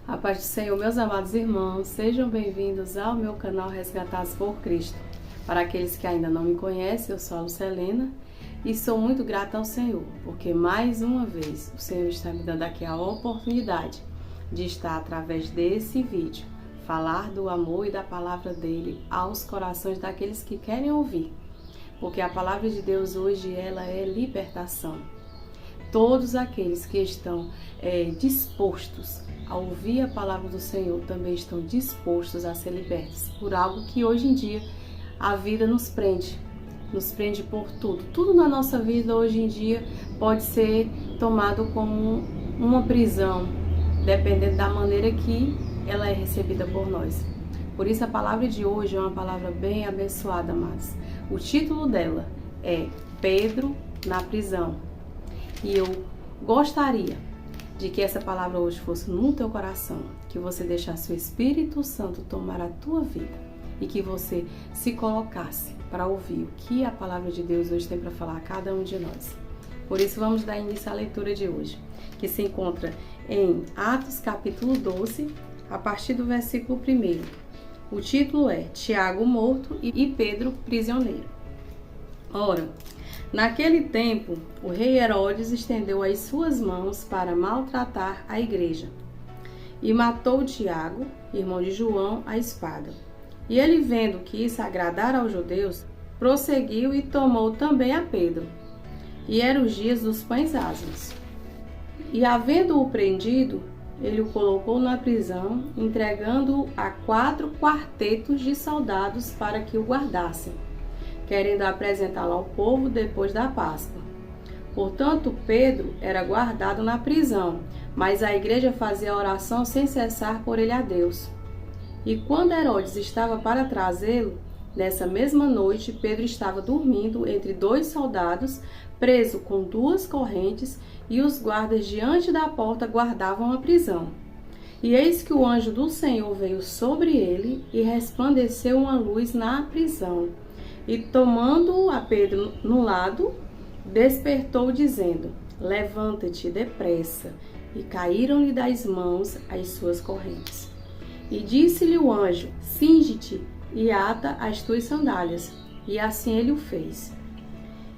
A paz do Senhor, meus amados irmãos, sejam bem-vindos ao meu canal Resgatados por Cristo. Para aqueles que ainda não me conhecem, eu sou a Lucelena e sou muito grata ao Senhor, porque mais uma vez o Senhor está me dando aqui a oportunidade de estar através desse vídeo, falar do amor e da palavra dele aos corações daqueles que querem ouvir, porque a palavra de Deus hoje ela é libertação. Todos aqueles que estão dispostos a ouvir a palavra do Senhor também estão dispostos a ser libertos por algo que hoje em dia a vida nos prende por tudo. Tudo na nossa vida hoje em dia pode ser tomado como uma prisão, dependendo da maneira que ela é recebida por nós. Por isso a palavra de hoje é uma palavra bem abençoada, amados. O título dela é Pedro na prisão. E eu gostaria de que essa palavra hoje fosse no teu coração, que você deixasse o Espírito Santo tomar a tua vida e que você se colocasse para ouvir o que a palavra de Deus hoje tem para falar a cada um de nós. Por isso vamos dar início à leitura de hoje, que se encontra em Atos capítulo 12, a partir do versículo 1. O título é Tiago morto e Pedro prisioneiro. Ora, naquele tempo, o rei Herodes estendeu as suas mãos para maltratar a igreja e matou Tiago, irmão de João, à espada. E ele, vendo que isso agradara aos judeus, prosseguiu e tomou também a Pedro. E eram os dias dos pães asmos. E, havendo-o prendido, ele o colocou na prisão, entregando-o a 4 quartetos de soldados para que o guardassem, querendo apresentá-lo ao povo depois da Páscoa. Portanto, Pedro era guardado na prisão, mas a igreja fazia oração sem cessar por ele a Deus. E quando Herodes estava para trazê-lo, nessa mesma noite, Pedro estava dormindo entre 2 soldados, preso com 2 correntes, e os guardas diante da porta guardavam a prisão. E eis que o anjo do Senhor veio sobre ele, e resplandeceu uma luz na prisão. E tomando a Pedro no lado, despertou dizendo: levanta-te depressa. E caíram-lhe das mãos as suas correntes. E disse-lhe o anjo: cinge-te e ata as tuas sandálias. E assim ele o fez.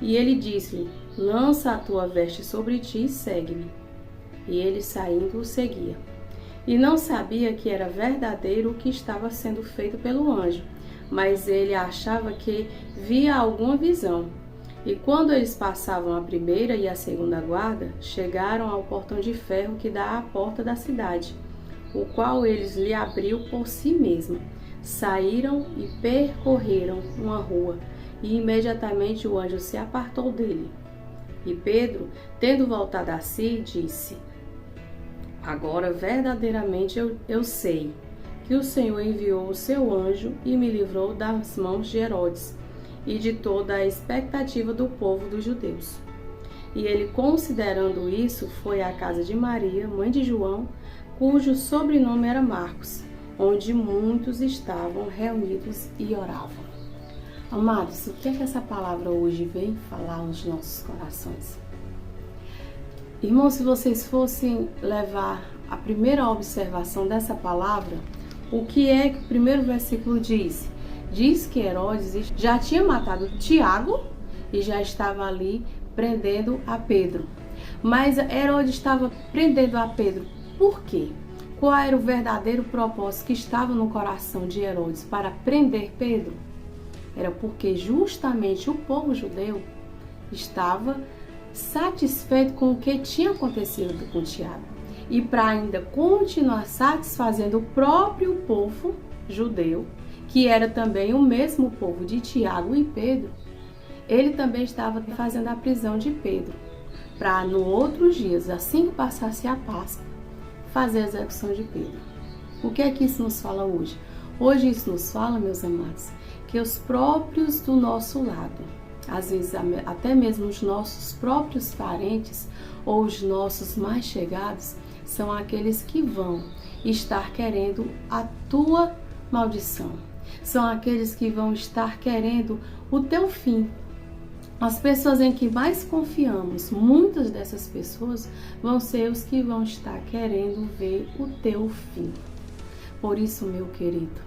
E ele disse-lhe: lança a tua veste sobre ti e segue-me. E ele saindo o seguia. E não sabia que era verdadeiro o que estava sendo feito pelo anjo, mas ele achava que via alguma visão. E quando eles passavam a primeira e a segunda guarda, chegaram ao portão de ferro que dá à porta da cidade, o qual eles lhe abriu por si mesmo. Saíram e percorreram uma rua, e imediatamente o anjo se apartou dele. E Pedro, tendo voltado a si, disse: agora verdadeiramente eu sei que o Senhor enviou o seu anjo e me livrou das mãos de Herodes e de toda a expectativa do povo dos judeus. E ele, considerando isso, foi à casa de Maria, mãe de João, cujo sobrenome era Marcos, onde muitos estavam reunidos e oravam. Amados, o que é que essa palavra hoje vem falar aos nossos corações? Irmãos, se vocês fossem levar a primeira observação dessa palavra, o que é que o primeiro versículo diz? Diz que Herodes já tinha matado Tiago e já estava ali prendendo a Pedro. Mas Herodes estava prendendo a Pedro por quê? Qual era o verdadeiro propósito que estava no coração de Herodes para prender Pedro? Era porque justamente o povo judeu estava satisfeito com o que tinha acontecido com Tiago. E para ainda continuar satisfazendo o próprio povo judeu, que era também o mesmo povo de Tiago e Pedro, ele também estava fazendo a prisão de Pedro, para no outros dias, assim que passasse a Páscoa, fazer a execução de Pedro. O que é que isso nos fala hoje? Hoje isso nos fala, meus amados, que os próprios do nosso lado, às vezes até mesmo os nossos próprios parentes ou os nossos mais chegados, são aqueles que vão estar querendo a tua maldição. São aqueles que vão estar querendo o teu fim. As pessoas em que mais confiamos, muitas dessas pessoas vão ser os que vão estar querendo ver o teu fim. Por isso, meu querido,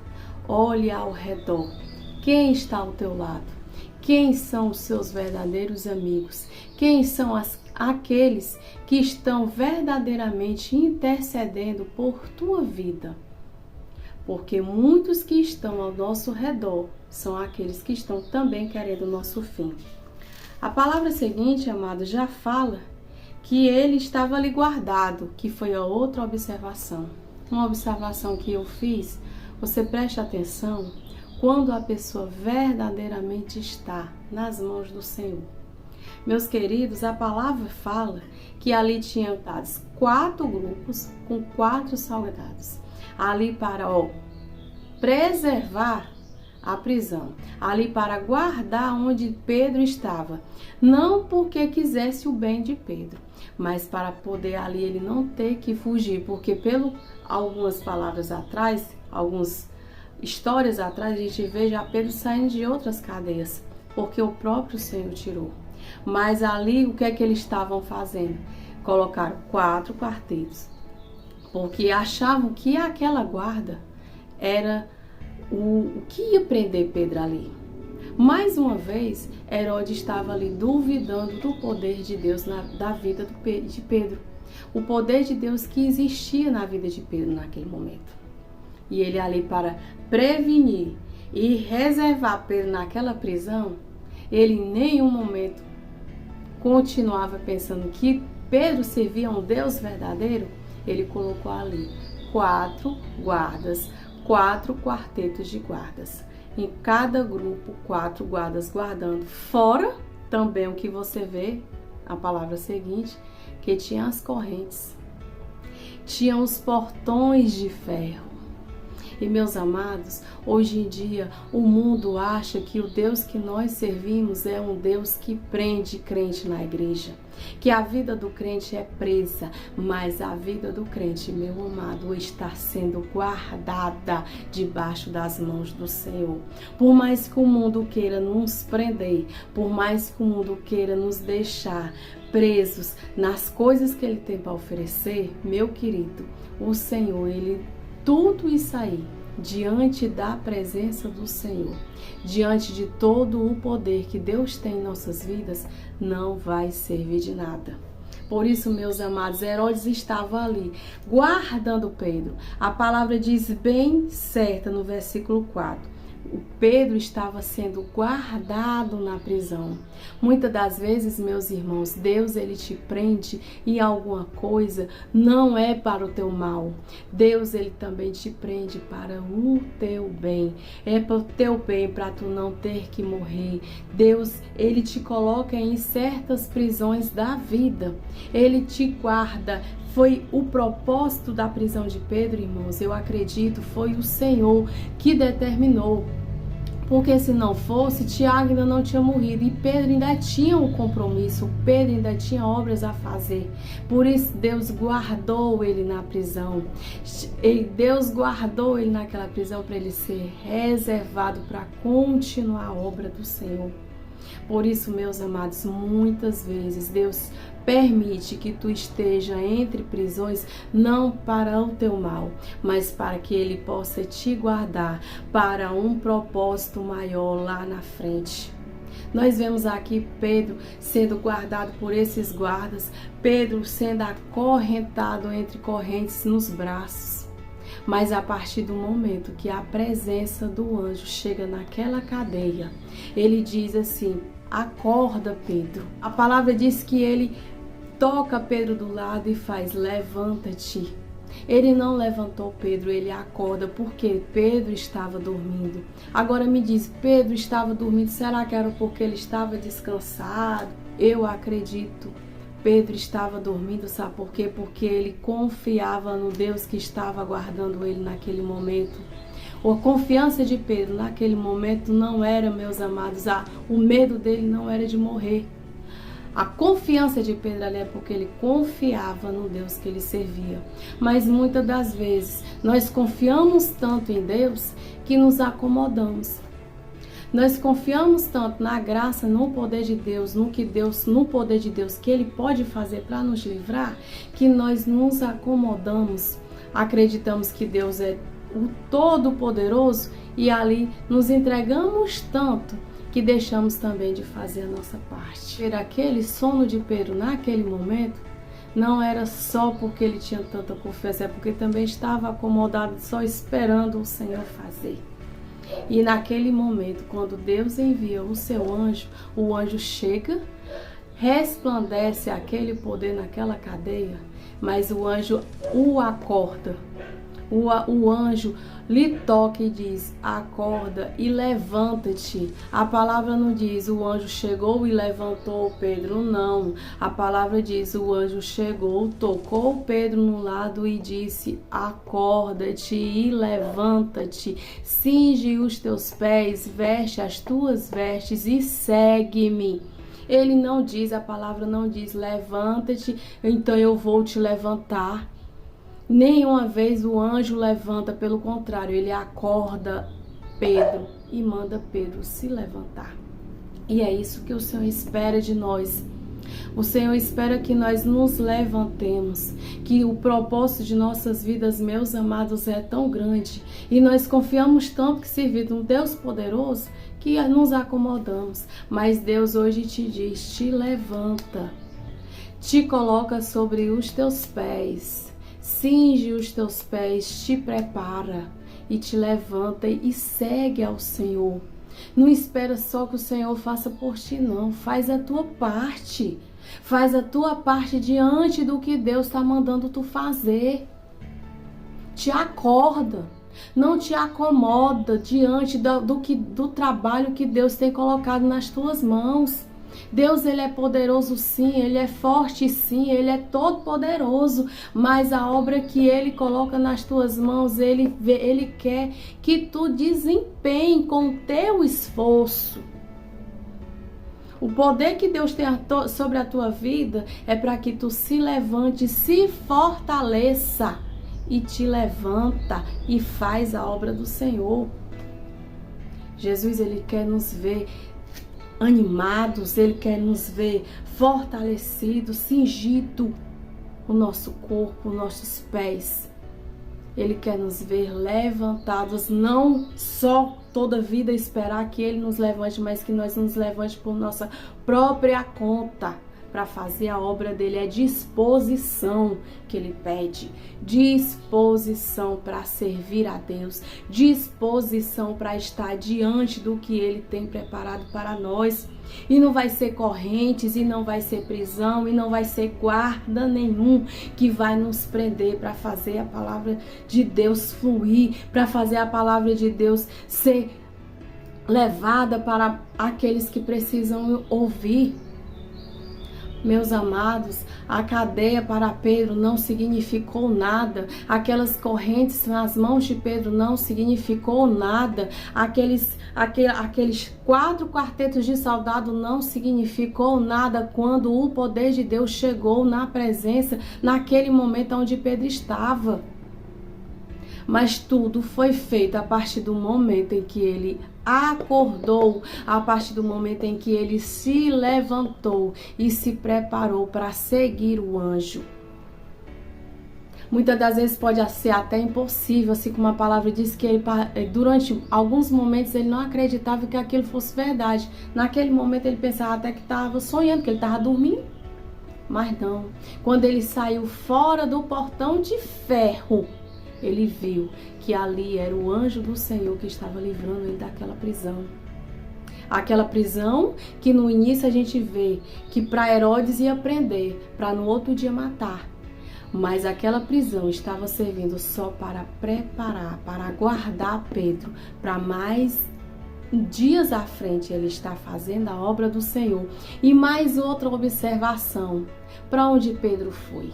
olhe ao redor. Quem está ao teu lado? Quem são os seus verdadeiros amigos? Quem são aqueles que estão verdadeiramente intercedendo por tua vida? Porque muitos que estão ao nosso redor são aqueles que estão também querendo o nosso fim. A palavra seguinte, amado, já fala que ele estava ali guardado, que foi a outra observação. Uma observação que eu fiz, você preste atenção quando a pessoa verdadeiramente está nas mãos do Senhor. Meus queridos, a palavra fala que ali tinham dados 4 grupos com 4 soldados. Ali para preservar a prisão, ali para guardar onde Pedro estava. Não porque quisesse o bem de Pedro, mas para poder ali ele não ter que fugir, porque algumas palavras atrás, algumas histórias atrás, a gente vê já Pedro saindo de outras cadeias, porque o próprio Senhor tirou. Mas ali, o que é que eles estavam fazendo? Colocaram 4 quartetos, porque achavam que aquela guarda era o que ia prender Pedro ali. Mais uma vez, Herodes estava ali duvidando do poder de Deus da vida de Pedro. O poder de Deus que existia na vida de Pedro naquele momento. E ele ali para prevenir e reservar Pedro naquela prisão, ele em nenhum momento continuava pensando que Pedro servia a um Deus verdadeiro. Ele colocou ali 4 guardas, 4 quartetos de guardas. Em cada grupo, 4 guardas guardando. Fora também o que você vê, a palavra seguinte, que tinha as correntes. Tinha os portões de ferro. E meus amados, hoje em dia o mundo acha que o Deus que nós servimos é um Deus que prende crente na igreja, que a vida do crente é presa, mas a vida do crente, meu amado, está sendo guardada debaixo das mãos do Senhor. Por mais que o mundo queira nos prender, por mais que o mundo queira nos deixar presos nas coisas que Ele tem para oferecer, meu querido, o Senhor, Ele tudo isso aí, diante da presença do Senhor, diante de todo o poder que Deus tem em nossas vidas, não vai servir de nada. Por isso, meus amados, Herodes estava ali, guardando Pedro. A palavra diz bem certa no versículo 4. O Pedro estava sendo guardado na prisão. Muitas das vezes, meus irmãos, Deus ele te prende em alguma coisa, não é para o teu mal. Deus ele também te prende para o teu bem. É para o teu bem, para tu não ter que morrer. Deus ele te coloca em certas prisões da vida. Ele te guarda. Foi o propósito da prisão de Pedro, irmãos, eu acredito, foi o Senhor que determinou. Porque se não fosse, Tiago ainda não tinha morrido e Pedro ainda tinha um compromisso, Pedro ainda tinha obras a fazer. Por isso Deus guardou ele na prisão. E Deus guardou ele naquela prisão para ele ser reservado para continuar a obra do Senhor. Por isso, meus amados, muitas vezes Deus permite que tu esteja entre prisões, não para o teu mal, mas para que Ele possa te guardar para um propósito maior lá na frente. Nós vemos aqui Pedro sendo guardado por esses guardas, Pedro sendo acorrentado entre correntes nos braços. Mas a partir do momento que a presença do anjo chega naquela cadeia, ele diz assim: acorda, Pedro. A palavra diz que ele toca Pedro do lado e faz: levanta-te. Ele não levantou Pedro, ele acorda, porque Pedro estava dormindo. Agora me diz, Pedro estava dormindo, será que era porque ele estava descansado? Eu acredito. Pedro estava dormindo, sabe por quê? Porque ele confiava no Deus que estava guardando ele naquele momento. A confiança de Pedro naquele momento não era, meus amados, o medo dele não era de morrer. A confiança de Pedro ali é porque ele confiava no Deus que ele servia. Mas muitas das vezes nós confiamos tanto em Deus que nos acomodamos. Nós confiamos tanto na graça, no poder de Deus, no poder de Deus que Ele pode fazer para nos livrar, que nós nos acomodamos, acreditamos que Deus é o Todo-Poderoso e ali nos entregamos tanto que deixamos também de fazer a nossa parte. Ter aquele sono de Pedro naquele momento não era só porque ele tinha tanta confiança, é porque também estava acomodado só esperando o Senhor fazer. E naquele momento, quando Deus envia o seu anjo, o anjo chega, resplandece aquele poder naquela cadeia, mas o anjo o acorda. O anjo lhe toca e diz: acorda e levanta-te. A palavra não diz o anjo chegou e levantou Pedro, não. A palavra diz: o anjo chegou, tocou Pedro no lado e disse: acorda-te e levanta-te, cinge os teus pés, veste as tuas vestes e segue-me. Ele não diz, a palavra não diz: levanta-te, então eu vou te levantar. Nenhuma vez o anjo levanta, pelo contrário, ele acorda Pedro e manda Pedro se levantar. E é isso que o Senhor espera de nós. O Senhor espera que nós nos levantemos, que o propósito de nossas vidas, meus amados, é tão grande. E nós confiamos tanto que servimos um Deus poderoso que nos acomodamos. Mas Deus hoje te diz: te levanta, te coloca sobre os teus pés, cinge os teus pés, te prepara e te levanta e segue ao Senhor. Não espera só que o Senhor faça por ti, não. Faz a tua parte. Faz a tua parte diante do que Deus está mandando tu fazer. Te acorda. Não te acomoda diante do trabalho que Deus tem colocado nas tuas mãos. Deus, ele é poderoso sim, ele é forte sim, ele é todo poderoso, mas a obra que ele coloca nas tuas mãos, ele quer que tu desempenhe com o teu esforço. O poder que Deus tem sobre a tua vida é para que tu se levante, se fortaleça e te levanta e faz a obra do Senhor. Jesus, ele quer nos ver animados, ele quer nos ver fortalecidos, cingido o nosso corpo, os nossos pés. Ele quer nos ver levantados, não só toda vida esperar que ele nos levante, mas que nós nos levante por nossa própria conta para fazer a obra dele. É disposição que ele pede, disposição para servir a Deus, disposição para estar diante do que ele tem preparado para nós. E não vai ser correntes, e não vai ser prisão, e não vai ser guarda nenhum que vai nos prender para fazer a palavra de Deus fluir, para fazer a palavra de Deus ser levada para aqueles que precisam ouvir. Meus amados, a cadeia para Pedro não significou nada. Aquelas correntes nas mãos de Pedro não significou nada. Aqueles 4 quartetos de soldado não significou nada quando o poder de Deus chegou na presença, naquele momento onde Pedro estava. Mas tudo foi feito a partir do momento em que ele acordou, a partir do momento em que ele se levantou e se preparou para seguir o anjo. Muitas das vezes pode ser até impossível, assim como a palavra diz que ele, durante alguns momentos ele não acreditava que aquilo fosse verdade. Naquele momento ele pensava até que estava sonhando, que ele estava dormindo. Mas não, quando ele saiu fora do portão de ferro, ele viu que ali era o anjo do Senhor que estava livrando ele daquela prisão. Aquela prisão que no início a gente vê que para Herodes ia prender, para no outro dia matar. Mas aquela prisão estava servindo só para preparar, para guardar Pedro, para mais dias à frente ele está fazendo a obra do Senhor. E mais outra observação, para onde Pedro foi?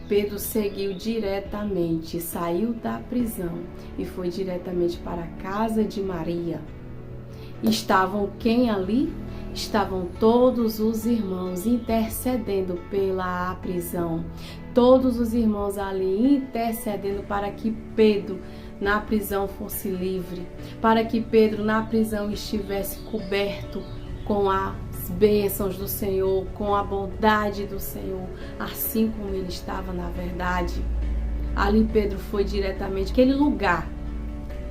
Pedro seguiu diretamente, saiu da prisão e foi diretamente para a casa de Maria. Estavam quem ali? Estavam todos os irmãos intercedendo pela prisão. Todos os irmãos ali intercedendo para que Pedro na prisão fosse livre, para que Pedro na prisão estivesse coberto com as bênçãos do Senhor, com a bondade do Senhor, assim como ele estava na verdade. Ali Pedro foi diretamente aquele lugar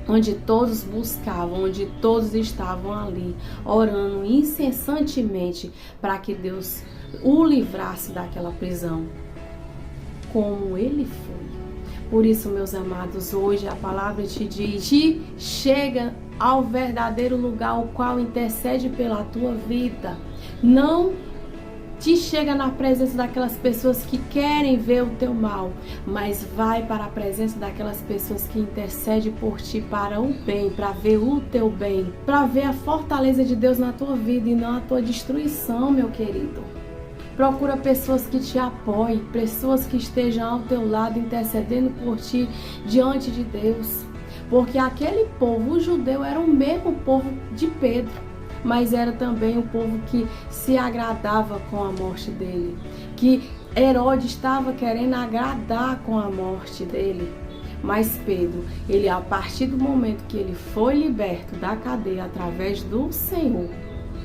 onde todos buscavam, onde todos estavam ali, orando incessantemente para que Deus o livrasse daquela prisão, como ele foi. Por isso, meus amados, hoje a palavra te diz: chega ao verdadeiro lugar, o qual intercede pela tua vida. Não te chega na presença daquelas pessoas que querem ver o teu mal, mas vai para a presença daquelas pessoas que intercedem por ti para o bem, para ver o teu bem, para ver a fortaleza de Deus na tua vida e não a tua destruição, meu querido. Procura pessoas que te apoiem, pessoas que estejam ao teu lado intercedendo por ti diante de Deus. Porque aquele povo, o judeu, era o mesmo povo de Pedro, mas era também o povo que se agradava com a morte dele, que Herodes estava querendo agradar com a morte dele. Mas Pedro, ele, a partir do momento que ele foi liberto da cadeia através do Senhor,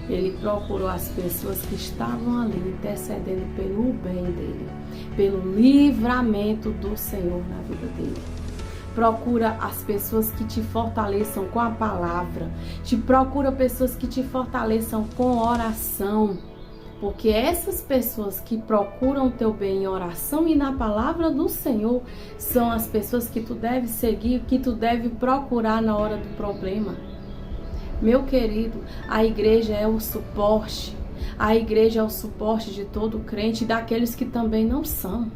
ele procurou as pessoas que estavam ali intercedendo pelo bem dele, pelo livramento do Senhor na vida dele. Procura as pessoas que te fortaleçam com a palavra. Procura pessoas que te fortaleçam com oração. Porque essas pessoas que procuram o teu bem em oração e na palavra do Senhor são as pessoas que tu deve seguir, que tu deve procurar na hora do problema. Meu querido, a igreja é o suporte. A igreja é o suporte de todo crente e daqueles que também não são.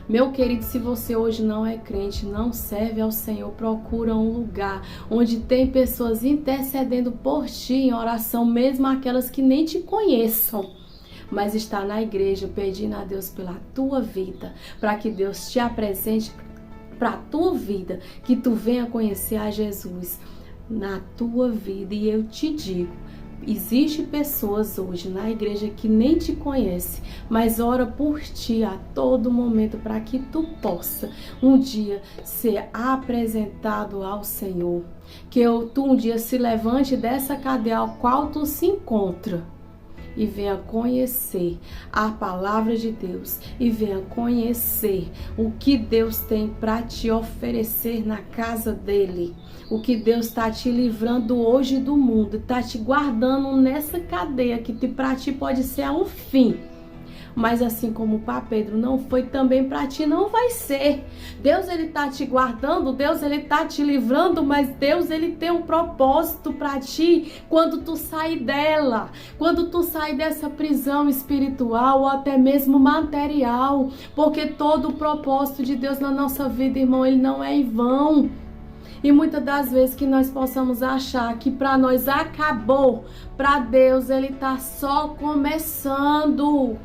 Meu querido, se você hoje não é crente, não serve ao Senhor, procura um lugar onde tem pessoas intercedendo por ti em oração, mesmo aquelas que nem te conheçam, mas está na igreja pedindo a Deus pela tua vida, para que Deus te apresente para a tua vida, que tu venha conhecer a Jesus na tua vida. E eu te digo, existem pessoas hoje na igreja que nem te conhecem, mas ora por ti a todo momento para que tu possa um dia ser apresentado ao Senhor. Que tu um dia se levante dessa cadeia ao qual tu se encontra e venha conhecer a palavra de Deus e venha conhecer o que Deus tem para te oferecer na casa dele. O que Deus está te livrando hoje do mundo, está te guardando nessa cadeia que para ti pode ser um fim. Mas assim como para Pedro não foi, também para ti não vai ser. Deus, ele tá te guardando, Deus, ele tá te livrando, mas Deus, ele tem um propósito para ti quando tu sair dela, quando tu sair dessa prisão espiritual ou até mesmo material, porque todo o propósito de Deus na nossa vida, irmão, ele não é em vão. E muitas das vezes que nós possamos achar que para nós acabou, para Deus ele tá só começando.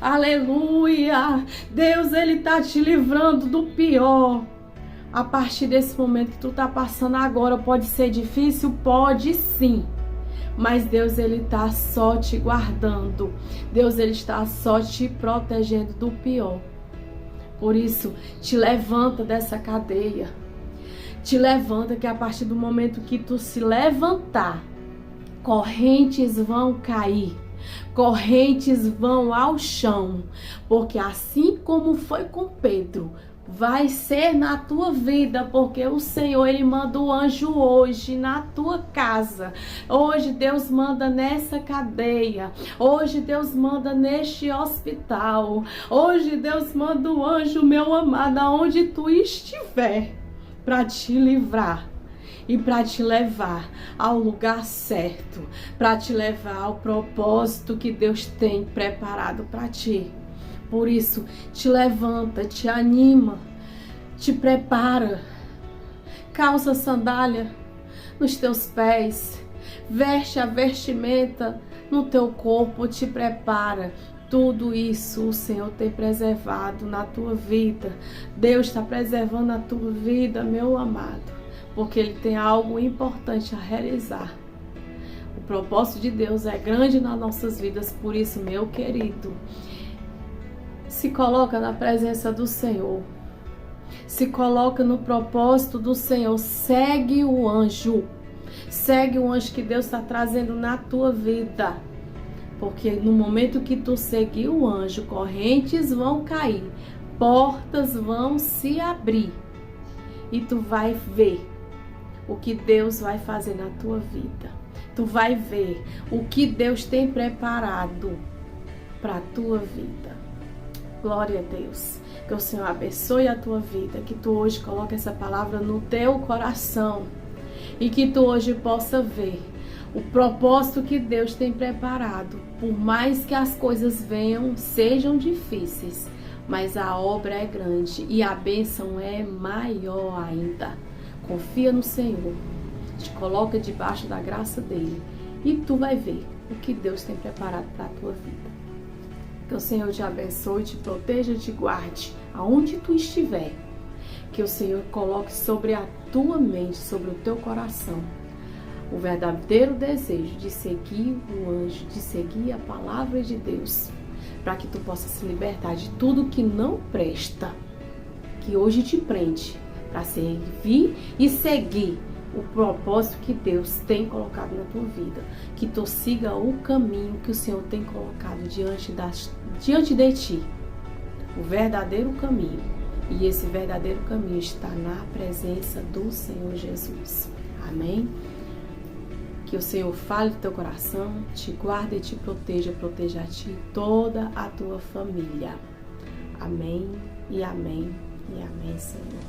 Aleluia! Deus, ele tá te livrando do pior. A partir desse momento que tu tá passando agora, pode ser difícil? Pode sim. Mas Deus, ele tá só te guardando. Deus, ele está só te protegendo do pior. Por isso, te levanta dessa cadeia. Te levanta, que a partir do momento que tu se levantar, correntes vão cair. Correntes vão ao chão, porque assim como foi com Pedro, vai ser na tua vida, porque o Senhor, ele manda o anjo hoje na tua casa. Hoje Deus manda nessa cadeia. Hoje Deus manda neste hospital. Hoje Deus manda o anjo, meu amado, aonde tu estiver, para te livrar. E para te levar ao lugar certo, para te levar ao propósito que Deus tem preparado para ti. Por isso, te levanta, te anima, te prepara, calça a sandália nos teus pés, veste a vestimenta no teu corpo, te prepara. Tudo isso o Senhor tem preservado na tua vida. Deus está preservando a tua vida, meu amado, porque ele tem algo importante a realizar. O propósito de Deus é grande nas nossas vidas, por isso, meu querido, se coloca na presença do Senhor. Se coloca no propósito do Senhor. Segue o anjo. Segue o anjo que Deus está trazendo na tua vida. Porque no momento que tu seguir o anjo, correntes vão cair, portas vão se abrir. E tu vai ver o que Deus vai fazer na tua vida. Tu vai ver o que Deus tem preparado para a tua vida. Glória a Deus. Que o Senhor abençoe a tua vida. Que tu hoje coloque essa palavra no teu coração. E que tu hoje possa ver o propósito que Deus tem preparado. Por mais que as coisas venham, sejam difíceis, mas a obra é grande e a bênção é maior ainda. Confia no Senhor. Te coloca debaixo da graça dele. E tu vai ver o que Deus tem preparado para a tua vida. Que o Senhor te abençoe, te proteja, te guarde, aonde tu estiver. Que o Senhor coloque sobre a tua mente, sobre o teu coração, o verdadeiro desejo de seguir o anjo, de seguir a palavra de Deus, para que tu possa se libertar de tudo que não presta, que hoje te prende, para servir e seguir o propósito que Deus tem colocado na tua vida. Que tu siga o caminho que o Senhor tem colocado diante de ti. O verdadeiro caminho. E esse verdadeiro caminho está na presença do Senhor Jesus. Amém? Que o Senhor fale do teu coração, te guarde e te proteja a ti e toda a tua família. Amém e amém e amém, Senhor.